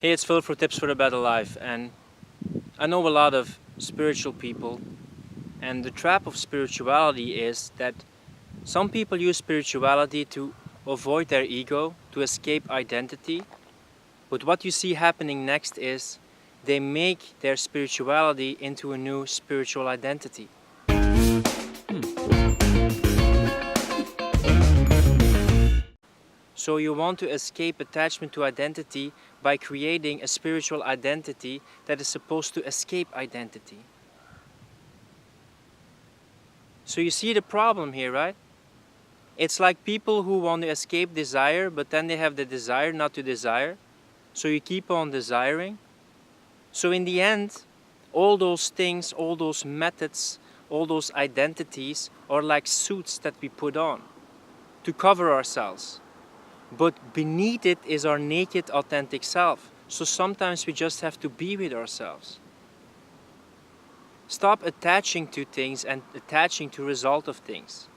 Hey, it's Phil for Tips for a Better Life, and I know a lot of spiritual people, and the trap of spirituality is that some people use spirituality to avoid their ego, to escape identity, but what you see happening next is they make their spirituality into a new spiritual identity. So you want to escape attachment to identity by creating a spiritual identity that is supposed to escape identity. So you see the problem here, right? It's like people who want to escape desire, but then they have the desire not to desire. So you keep on desiring. So in the end, all those things, all those methods, all those identities are like suits that we put on to cover ourselves. But beneath it is our naked, authentic self. So sometimes we just have to be with ourselves. Stop attaching to things and attaching to result of things.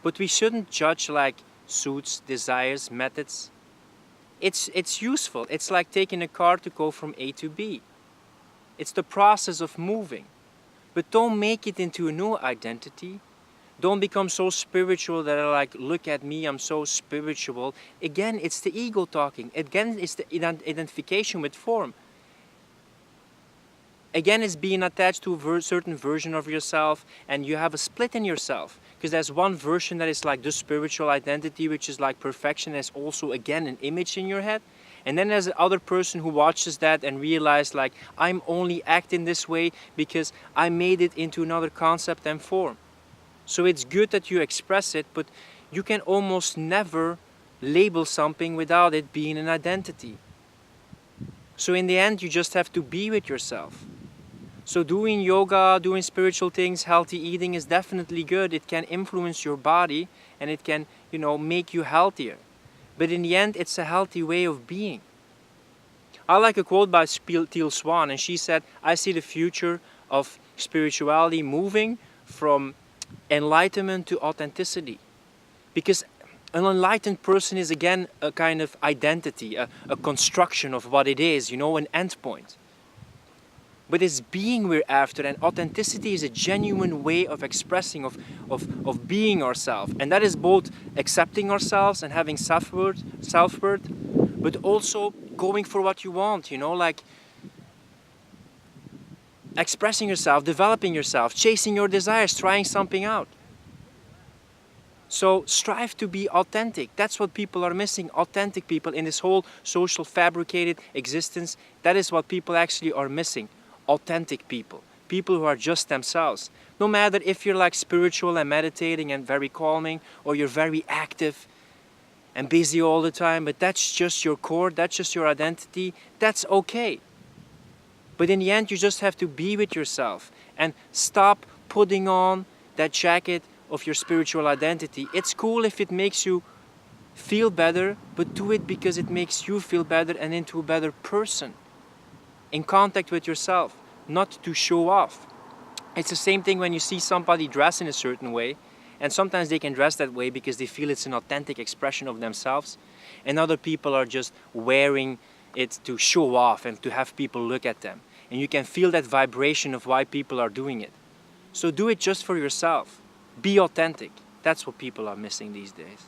But we shouldn't judge like suits, desires, methods. It's useful. It's like taking a car to go from A to B. It's the process of moving. But don't make it into a new identity. Don't become so spiritual that like, look at me, I'm so spiritual. Again, it's the ego talking. Again, it's the identification with form. Again, it's being attached to a certain version of yourself, and you have a split in yourself. Because there's one version that is like the spiritual identity, which is like perfection. There's also, again, an image in your head. And then there's the other person who watches that and realizes like, I'm only acting this way because I made it into another concept and form. So it's good that you express it, but you can almost never label something without it being an identity. So in the end, you just have to be with yourself. So doing yoga, doing spiritual things, healthy eating is definitely good. It can influence your body and it can, make you healthier. But in the end, it's a healthy way of being. I like a quote by Teal Swan, and she said, I see the future of spirituality moving from enlightenment to authenticity. Because an enlightened person is again a kind of identity, a construction of what it is, an endpoint. But it's being we're after, and authenticity is a genuine way of expressing, of being ourselves. And that is both accepting ourselves and having self-worth, but also going for what you want, like expressing yourself, developing yourself, chasing your desires, trying something out. So strive to be authentic. That's what people are missing. Authentic people in this whole social fabricated existence. That is what people actually are missing. Authentic people. People who are just themselves. No matter if you're like spiritual and meditating and very calming, or you're very active and busy all the time, but that's just your core, that's just your identity, that's okay. But in the end, you just have to be with yourself and stop putting on that jacket of your spiritual identity. It's cool if it makes you feel better, but do it because it makes you feel better and into a better person. In contact with yourself, not to show off. It's the same thing when you see somebody dress in a certain way, and sometimes they can dress that way because they feel it's an authentic expression of themselves, and other people are just wearing it to show off and to have people look at them. And you can feel that vibration of why people are doing it. So do it just for yourself. Be authentic. That's what people are missing these days.